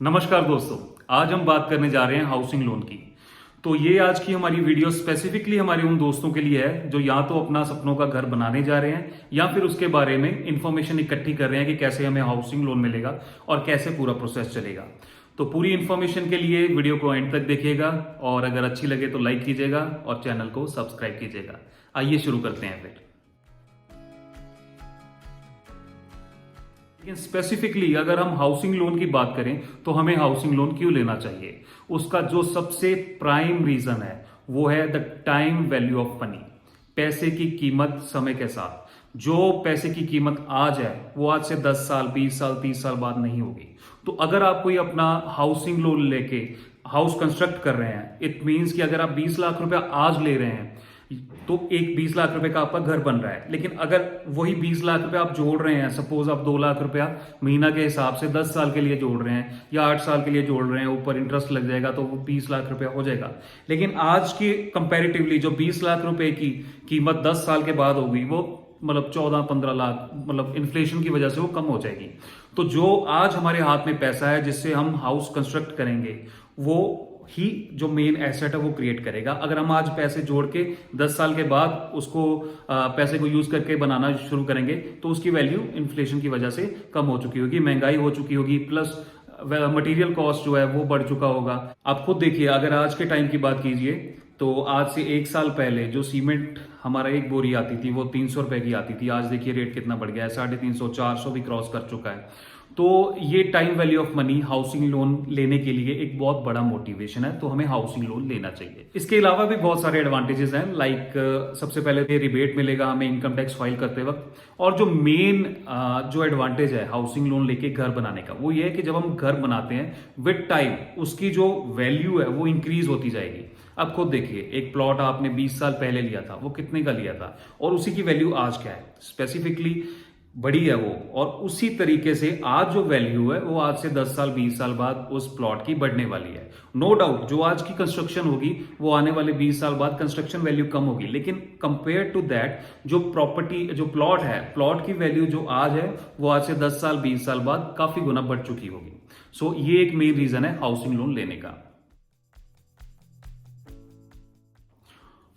नमस्कार दोस्तों, आज हम बात करने जा रहे हैं हाउसिंग लोन की। तो ये आज की हमारी वीडियो स्पेसिफिकली हमारे उन दोस्तों के लिए है जो या तो अपना सपनों का घर बनाने जा रहे हैं या फिर उसके बारे में इंफॉर्मेशन इकट्ठी कर रहे हैं कि कैसे हमें हाउसिंग लोन मिलेगा और कैसे पूरा प्रोसेस चलेगा। तो पूरी इंफॉर्मेशन के लिए वीडियो को एंड तक देखिएगा और अगर अच्छी लगे तो लाइक कीजिएगा और चैनल को सब्सक्राइब कीजिएगा। आइए शुरू करते हैं फिर। लेकिन स्पेसिफिकली अगर हम हाउसिंग लोन की बात करें तो हमें हाउसिंग लोन क्यों लेना चाहिए, उसका जो सबसे प्राइम रीजन है वो है the time value of money. पैसे की कीमत समय के साथ, जो पैसे की कीमत आज है वो आज से 10 साल 20 साल 30 साल बाद नहीं होगी। तो अगर आप कोई अपना हाउसिंग लोन लेके हाउस कंस्ट्रक्ट कर रहे हैं, इट मीन्स कि अगर आप 20 लाख रुपया आज ले रहे हैं तो एक 20 लाख रुपए का आपका घर बन रहा है। लेकिन अगर वही 20 लाख रुपए आप जोड़ रहे हैं, सपोज आप 2 लाख रुपया महीना के हिसाब से 10 साल के लिए जोड़ रहे हैं या 8 साल के लिए जोड़ रहे हैं, ऊपर इंटरेस्ट लग जाएगा तो वो 20 लाख रुपया हो जाएगा। लेकिन आज की कंपैरेटिवली जो 20 लाख रुपए की कीमत 10 साल के बाद होगी वो मतलब 14-15 लाख, मतलब इन्फ्लेशन की वजह से वो कम हो जाएगी। तो जो आज हमारे हाथ में पैसा है जिससे हम हाउस कंस्ट्रक्ट करेंगे वो ही जो मेन एसेट है वो क्रिएट करेगा। अगर हम आज पैसे जोड़ के 10 साल के बाद उसको पैसे को यूज करके बनाना शुरू करेंगे तो उसकी वैल्यू इन्फ्लेशन की वजह से कम हो चुकी होगी, महंगाई हो चुकी होगी, प्लस मटेरियल कॉस्ट जो है वो बढ़ चुका होगा। आप खुद देखिए, अगर आज के टाइम की बात कीजिए तो आज से 1 साल पहले जो सीमेंट हमारा एक बोरी आती थी वो 300 रुपए की आती थी। आज देखिए रेट कितना बढ़ गया है, 350 400 भी क्रॉस कर चुका है। तो ये time value of money housing loan लेने के लिए एक बहुत बड़ा मोटिवेशन है, तो हमें हाउसिंग लोन लेना चाहिए। इसके अलावा भी बहुत सारे एडवांटेजेस हैं, लाइक सबसे पहले रिबेट मिलेगा हमें इनकम टैक्स फाइल करते वक्त। और जो मेन जो एडवांटेज है हाउसिंग लोन लेके घर बनाने का वो ये है कि जब हम घर बनाते हैं विद टाइम उसकी जो वैल्यू है वो इंक्रीज होती जाएगी। अब खुद देखिए, एक प्लॉट आपने 20 साल पहले लिया था वो कितने का लिया था और उसी की वैल्यू आज क्या है, स्पेसिफिकली बड़ी है वो। और उसी तरीके से आज जो वैल्यू है वो आज से 10 साल 20 साल बाद उस प्लॉट की बढ़ने वाली है। नो डाउट जो आज की कंस्ट्रक्शन होगी वो आने वाले 20 साल बाद कंस्ट्रक्शन वैल्यू कम होगी, लेकिन कंपेयर टू दैट जो प्रॉपर्टी जो प्लॉट है, प्लॉट की वैल्यू जो आज है वो आज से 10 साल 20 साल बाद काफी गुना बढ़ चुकी होगी। सो ये एक मेन रीजन है हाउसिंग लोन लेने का।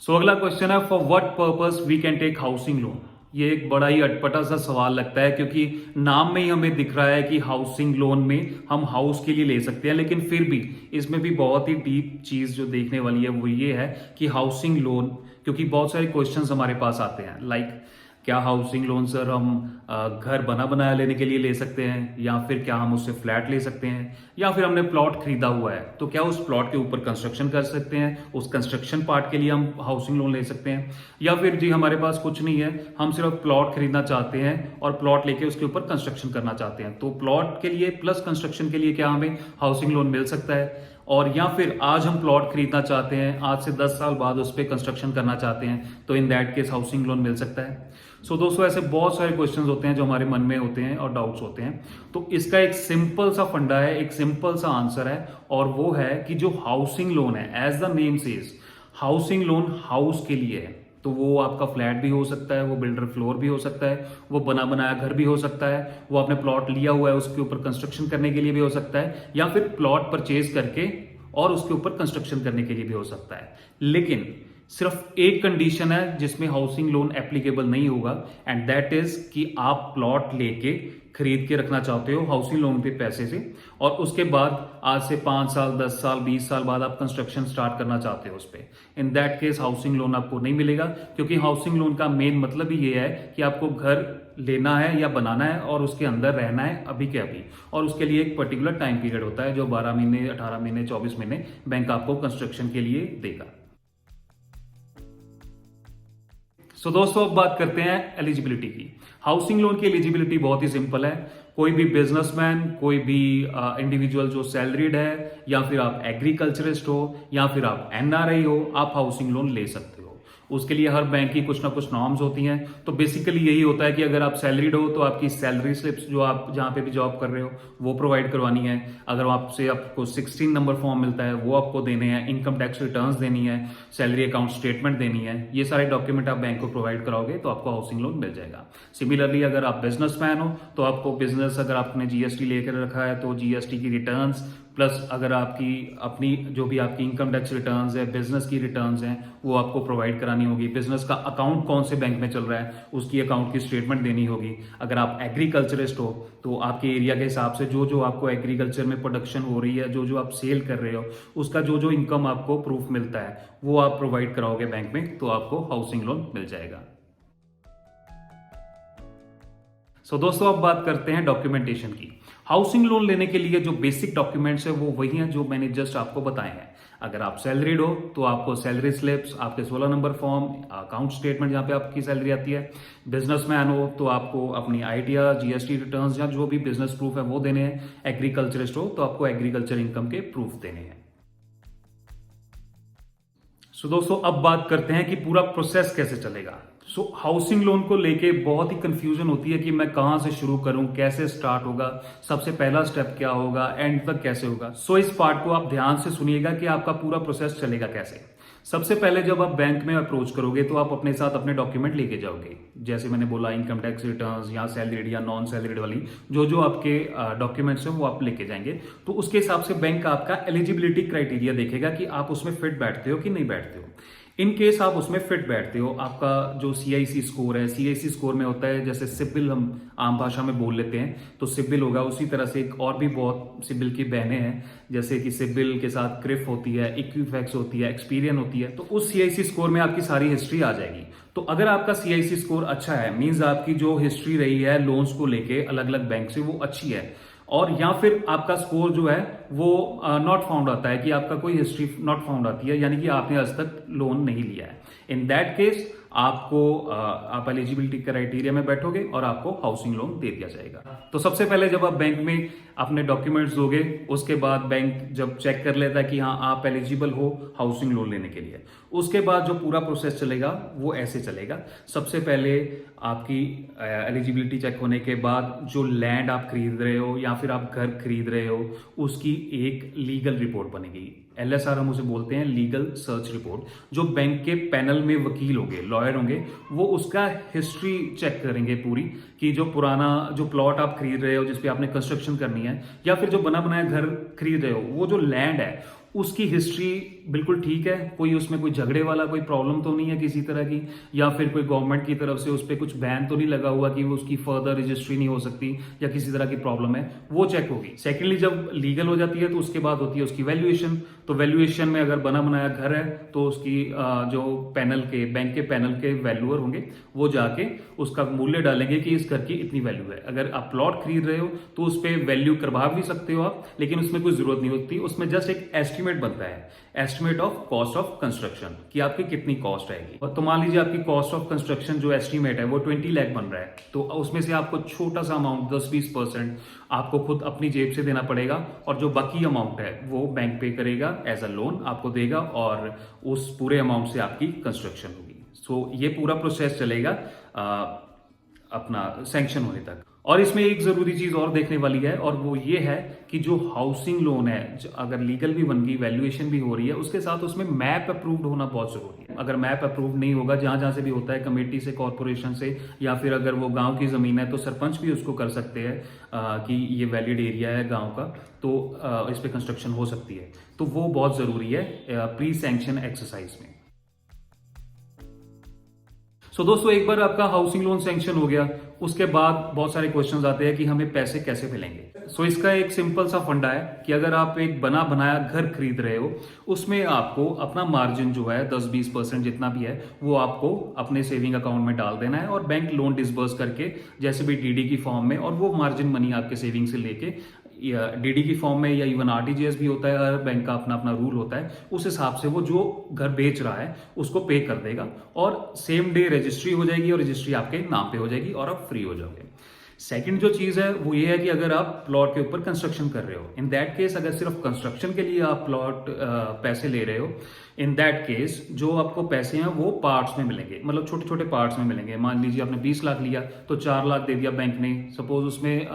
सो अगला क्वेश्चन है, for what purpose we can take housing loan. ये एक बड़ा ही अटपटा सा सवाल लगता है क्योंकि नाम में ही हमें दिख रहा है कि हाउसिंग लोन में हम हाउस के लिए ले सकते हैं, लेकिन फिर भी इसमें भी बहुत ही डीप चीज जो देखने वाली है वो ये है कि हाउसिंग लोन, क्योंकि बहुत सारे क्वेश्चंस हमारे पास आते हैं, लाइक क्या हाउसिंग लोन सर हम घर बना बनाया लेने के लिए ले सकते हैं, या फिर क्या हम उससे फ्लैट ले सकते हैं, या फिर हमने प्लॉट खरीदा हुआ है तो क्या उस प्लॉट के ऊपर कंस्ट्रक्शन कर सकते हैं, उस कंस्ट्रक्शन पार्ट के लिए हम हाउसिंग लोन ले सकते हैं, या फिर जी हमारे पास कुछ नहीं है, हम सिर्फ प्लॉट खरीदना चाहते हैं और प्लॉट लेके उसके ऊपर कंस्ट्रक्शन करना चाहते हैं, तो प्लॉट के लिए प्लस कंस्ट्रक्शन के लिए क्या हमें हाउसिंग लोन मिल सकता है। और या फिर आज हम प्लॉट खरीदना चाहते हैं, आज से 10 साल बाद उस पर कंस्ट्रक्शन करना चाहते हैं, तो in that case housing loan मिल सकता है। सो दोस्तों ऐसे बहुत सारे क्वेश्चंस होते हैं जो हमारे मन में होते हैं और डाउट्स होते हैं। तो इसका एक सिंपल सा फंडा है, एक सिंपल सा आंसर है, और वो है कि जो हाउसिंग लोन है, as the name says, housing loan house के लिए है। तो वो आपका फ्लैट भी हो सकता है, वो बिल्डर फ्लोर भी हो सकता है, वो बना बनाया घर भी हो सकता है, वो आपने प्लॉट लिया हुआ है उसके ऊपर कंस्ट्रक्शन करने के लिए भी हो सकता है, या फिर प्लॉट परचेज करके और उसके ऊपर कंस्ट्रक्शन करने के लिए भी हो सकता है। लेकिन सिर्फ एक कंडीशन है जिसमें हाउसिंग लोन एप्लीकेबल नहीं होगा, एंड दैट इज कि आप प्लॉट लेके खरीद के रखना चाहते हो हाउसिंग लोन पे पैसे से, और उसके बाद आज से 5 साल 10 साल 20 साल बाद आप कंस्ट्रक्शन स्टार्ट करना चाहते हो उस पर। इन दैट केस हाउसिंग लोन आपको नहीं मिलेगा, क्योंकि हाउसिंग लोन का मेन मतलब ही ये है कि आपको घर लेना है या बनाना है और उसके अंदर रहना है अभी के अभी, और उसके लिए एक पर्टिकुलर टाइम पीरियड होता है जो 12 महीने 18 महीने 24 महीने बैंक आपको कंस्ट्रक्शन के लिए देगा। सो दोस्तों अब बात करते हैं एलिजिबिलिटी की। हाउसिंग लोन की एलिजिबिलिटी बहुत ही सिंपल है। कोई भी बिजनेसमैन, कोई भी इंडिविजुअल जो सैलरीड है, या फिर आप एग्रीकल्चरिस्ट हो, या फिर आप एनआरआई हो, आप हाउसिंग लोन ले सकते हो। उसके लिए हर बैंक की कुछ ना कुछ नॉर्म्स होती हैं। तो बेसिकली यही होता है कि अगर आप सैलरीड हो तो आपकी सैलरी स्लिप्स जो आप जहां पे भी जॉब कर रहे हो वो प्रोवाइड करवानी है। अगर आपसे आपको 16 नंबर फॉर्म मिलता है वो आपको देने हैं, इनकम टैक्स रिटर्न्स देनी है, सैलरी अकाउंट स्टेटमेंट देनी है, ये सारे डॉक्यूमेंट आप बैंक को प्रोवाइड कराओगे तो आपको हाउसिंग लोन मिल जाएगा। सिमिलरली अगर आप बिजनेसमैन हो तो आपको बिजनेस, अगर आपने जीएसटी लेकर रखा है तो जीएसटी की रिटर्न्स, प्लस अगर आपकी अपनी जो भी आपकी इनकम टैक्स रिटर्न्स है, बिजनेस की रिटर्न्स हैं, वो आपको प्रोवाइड करानी होगी। बिजनेस का अकाउंट कौन से बैंक में चल रहा है उसकी अकाउंट की स्टेटमेंट देनी होगी। अगर आप एग्रीकल्चरिस्ट हो तो आपके एरिया के हिसाब से जो जो आपको एग्रीकल्चर में प्रोडक्शन हो रही है, जो जो आप सेल कर रहे हो, उसका जो जो इनकम आपको प्रूफ मिलता है वो आप प्रोवाइड कराओगे बैंक में, तो आपको हाउसिंग लोन मिल जाएगा। सो दोस्तों अब बात करते हैं डॉक्यूमेंटेशन की। हाउसिंग लोन लेने के लिए जो बेसिक डॉक्यूमेंट्स है वो वही हैं जो मैंने जस्ट आपको बताए हैं। अगर आप सैलरीड हो तो आपको सैलरी स्लिप्स, आपके 16 नंबर फॉर्म, अकाउंट स्टेटमेंट जहां पे आपकी सैलरी आती है। बिजनेसमैन हो तो आपको अपनी आईटीआर, जीएसटी रिटर्न्स या जो भी बिजनेस प्रूफ है वो देने हैं। एग्रीकल्चरिस्ट हो तो आपको एग्रीकल्चर इनकम के प्रूफ देने हैं। सो दोस्तों अब बात करते हैं कि पूरा प्रोसेस कैसे चलेगा। हाउसिंग लोन को लेके बहुत ही कंफ्यूजन होती है कि मैं कहां से शुरू करूं, कैसे स्टार्ट होगा, सबसे पहला स्टेप क्या होगा, एंड तक कैसे होगा। इस पार्ट को आप ध्यान से सुनिएगा कि आपका पूरा प्रोसेस चलेगा कैसे। सबसे पहले जब आप बैंक में अप्रोच करोगे तो आप अपने साथ अपने डॉक्यूमेंट लेके जाओगे। जैसे मैंने बोला, इनकम टैक्स रिटर्न्स या सैलरीड या नॉन सैलरीड वाली जो जो आपके डॉक्यूमेंट्स हैं वो आप लेके जाएंगे। तो उसके हिसाब से बैंक आपका एलिजिबिलिटी क्राइटेरिया देखेगा कि आप उसमें फिट बैठते हो कि नहीं बैठते हो। इन केस आप उसमें फिट बैठते हो, आपका जो सीआईसी स्कोर है, सीआईसी स्कोर में होता है जैसे सिबिल हम आम भाषा में बोल लेते हैं, तो सिबिल होगा। उसी तरह से एक और भी बहुत सिबिल की बहनें हैं, जैसे कि सिबिल के साथ क्रिफ होती है, इक्विफैक्स होती है, एक्सपीरियन होती है। तो उस सीआईसी स्कोर में आपकी सारी हिस्ट्री आ जाएगी। तो अगर आपका सीआईसी स्कोर अच्छा है, मींस आपकी जो हिस्ट्री रही है लोन्स को लेके अलग अलग बैंक से वो अच्छी है, और या फिर आपका स्कोर जो है वो नॉट फाउंड आता है कि आपका कोई हिस्ट्री नॉट फाउंड आती है, यानी कि आपने आज तक लोन नहीं लिया है। इन दैट केस आपको आप एलिजिबिलिटी क्राइटेरिया में बैठोगे और आपको हाउसिंग लोन दे दिया जाएगा। तो सबसे पहले जब आप बैंक में अपने डॉक्यूमेंट्स दोगे, उसके बाद बैंक जब चेक कर लेता है कि हाँ आप एलिजिबल हो हाउसिंग लोन लेने के लिए, उसके बाद जो पूरा प्रोसेस चलेगा वो ऐसे चलेगा। सबसे पहले आपकी एलिजिबिलिटी चेक होने के बाद जो लैंड आप खरीद रहे हो या फिर आप घर खरीद रहे हो, उसकी एक लीगल रिपोर्ट बनेगी। एलएसआर हम उसे बोलते हैं, लीगल सर्च रिपोर्ट। जो बैंक के पैनल में वकील होंगे, लॉयर होंगे, वो उसका हिस्ट्री चेक करेंगे पूरी, कि जो पुराना जो प्लॉट आप खरीद रहे हो जिसपे आपने कंस्ट्रक्शन करनी है, या फिर जो बना बनाया घर खरीद रहे हो, वो जो लैंड है उसकी हिस्ट्री बिल्कुल ठीक है, कोई उसमें कोई झगड़े वाला कोई प्रॉब्लम तो नहीं है किसी तरह की, या फिर कोई गवर्नमेंट की तरफ से उस पर कुछ बैन तो नहीं लगा हुआ कि वो उसकी फर्दर रजिस्ट्री नहीं हो सकती या किसी तरह की प्रॉब्लम है, वो चेक होगी। सेकेंडली जब लीगल हो जाती है तो उसके बाद होती है उसकी वैल्यूएशन। तो वैल्यूएशन में अगर बना बनाया घर है तो उसकी जो पैनल के बैंक के पैनल के वैल्यूअर होंगे वो जाके उसका मूल्य डालेंगे कि इस घर की इतनी वैल्यू है। अगर आप प्लॉट खरीद रहे हो तो उस पर वैल्यू करवा भी सकते हो आप, लेकिन उसमें कोई जरूरत नहीं होती। उसमें जस्ट एक एस्टिमेट बनता है, estimate of cost of construction, कि आपकी कितनी कॉस्ट आएगी। तो मान लीजिए आपकी कॉस्ट ऑफ कंस्ट्रक्शन जो एस्टिमेट है वो 20 लाख बन रहा है, तो उसमें से आपको छोटा सा अमाउंट 10-20% आपको खुद अपनी जेब से देना पड़ेगा, और जो बाकी अमाउंट है वो बैंक पे करेगा, एज अ लोन आपको देगा, और उस पूरे अमाउंट से आपकी कंस्ट्रक्शन होगी। सो ये पूरा प्रोसेस चलेगा अपना सैंक्शन होने तक। और इसमें एक जरूरी चीज और देखने वाली है, और वो ये है कि जो हाउसिंग लोन है अगर लीगल भी बन गई, वैल्यूएशन भी हो रही है, उसके साथ उसमें मैप अप्रूव्ड होना बहुत जरूरी है। अगर मैप अप्रूव्ड नहीं होगा, जहां जहां से भी होता है, कमेटी से, कॉर्पोरेशन से, या फिर अगर वो गांव की जमीन है तो सरपंच भी उसको कर सकते हैं कि ये वैलिड एरिया है गांव का, तो इस पे कंस्ट्रक्शन हो सकती है। तो वो बहुत जरूरी है प्री सैंक्शन एक्सरसाइज में। दोस्तों एक बार आपका हाउसिंग लोन सैंक्शन हो गया, उसके बाद बहुत सारे क्वेश्चंस आते हैं कि हमें पैसे कैसे मिलेंगे। इसका एक सिंपल सा फंडा है कि अगर आप एक बना बनाया घर खरीद रहे हो, उसमें आपको अपना मार्जिन जो है 10-20% जितना भी है वो आपको अपने सेविंग अकाउंट में डाल देना है, और बैंक लोन डिसबर्स करके जैसे भी डीडी की फॉर्म में, और वो मार्जिन मनी आपके सेविंग से लेके या डीडी की फॉर्म में या इवन आरटीजीएस भी होता है, हर बैंक का अपना अपना रूल होता है, उस हिसाब से वो जो घर बेच रहा है उसको पे कर देगा, और सेम डे रजिस्ट्री हो जाएगी, और रजिस्ट्री आपके नाम पे हो जाएगी और आप फ्री हो जाओगे। सेकंड जो चीज है वो ये है कि अगर आप प्लॉट के ऊपर कंस्ट्रक्शन कर रहे हो, इन दैट केस अगर सिर्फ कंस्ट्रक्शन के लिए आप प्लॉट पैसे ले रहे हो, इन दैट केस जो आपको पैसे हैं वो पार्ट्स में मिलेंगे, मतलब छोटे छोटे पार्ट्स में मिलेंगे। मान लीजिए आपने 20 लाख लिया तो 4 लाख दे दिया बैंक ने, सपोज उसमें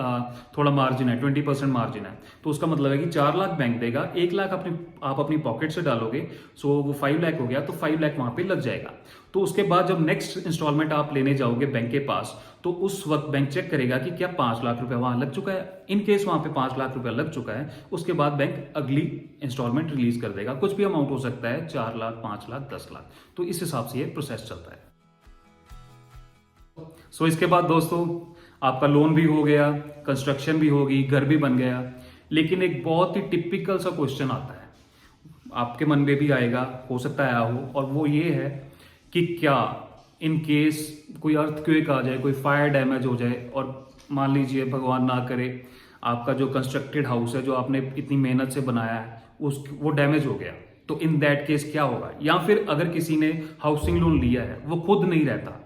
थोड़ा मार्जिन है, 20% मार्जिन है, तो उसका मतलब है कि 4 लाख बैंक देगा, 1 लाख आप अपनी पॉकेट से डालोगे, सो वो 5 लाख हो गया, तो 5 लाख वहां पे लग जाएगा। तो उसके बाद जब नेक्स्ट इंस्टॉलमेंट आप लेने जाओगे बैंक के पास, तो उस वक्त बैंक चेक करेगा कि क्या 5 लाख रुपए वहां लग चुका है। इन केस वहां पे 5 लाख रुपए लग चुका है, उसके बाद बैंक अगली इंस्टॉलमेंट रिलीज कर देगा। कुछ भी अमाउंट हो सकता है, 4 लाख, 5 लाख, 10 लाख, तो इस हिसाब से ये प्रोसेस चलता है। सो इसके बाद दोस्तों आपका लोन भी हो गया, कंस्ट्रक्शन भी होगी, घर भी बन गया, लेकिन एक बहुत ही टिपिकल सा क्वेश्चन आता है, आपके मन में भी आएगा, हो सकता है आया हो, और वो ये है कि क्या इन केस कोई अर्थक्वेक आ जाए, कोई फायर डैमेज हो जाए, और मान लीजिए भगवान ना करे आपका जो कंस्ट्रक्टेड हाउस है, जो आपने इतनी मेहनत से बनाया है, वो डैमेज हो गया, तो इन दैट केस क्या होगा। या फिर अगर किसी ने हाउसिंग लोन लिया है, वो खुद नहीं रहता,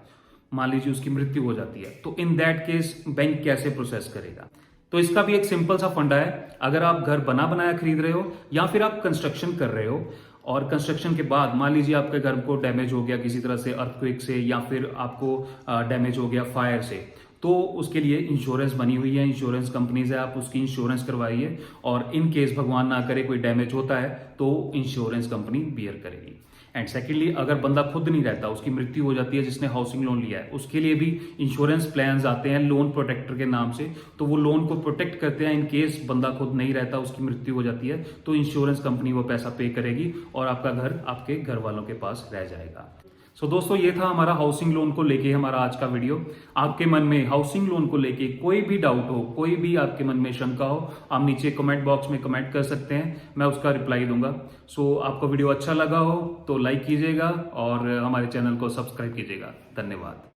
मान लीजिए उसकी मृत्यु हो जाती है, तो इन दैट केस बैंक कैसे प्रोसेस करेगा। तो इसका भी एक सिंपल सा फंडा है। अगर आप घर बना बनाया खरीद रहे हो या फिर आप कंस्ट्रक्शन कर रहे हो, और कंस्ट्रक्शन के बाद मान लीजिए आपके घर को डैमेज हो गया किसी तरह से, अर्थक्वेक से, या फिर आपको डैमेज हो गया फायर से, तो उसके लिए इंश्योरेंस बनी हुई है, इंश्योरेंस कंपनीज है, आप उसकी इंश्योरेंस करवाइए, और इन केस भगवान ना करे कोई डैमेज होता है तो इंश्योरेंस कंपनी बियर करेगी। एंड सेकेंडली, अगर बंदा खुद नहीं रहता, उसकी मृत्यु हो जाती है जिसने हाउसिंग लोन लिया है, उसके लिए भी इंश्योरेंस प्लान्स आते हैं लोन प्रोटेक्टर के नाम से, तो वो लोन को प्रोटेक्ट करते हैं। इन केस बंदा खुद नहीं रहता, उसकी मृत्यु हो जाती है, तो इंश्योरेंस कंपनी वो पैसा पे करेगी और आपका घर आपके घर वालों के पास रह जाएगा। सो दोस्तों, ये था हमारा हाउसिंग लोन को लेके हमारा आज का वीडियो। आपके मन में हाउसिंग लोन को लेके कोई भी डाउट हो, कोई भी आपके मन में शंका हो, आप नीचे कमेंट बॉक्स में कमेंट कर सकते हैं, मैं उसका रिप्लाई दूंगा। सो आपको वीडियो अच्छा लगा हो तो लाइक कीजिएगा और हमारे चैनल को सब्सक्राइब कीजिएगा। धन्यवाद।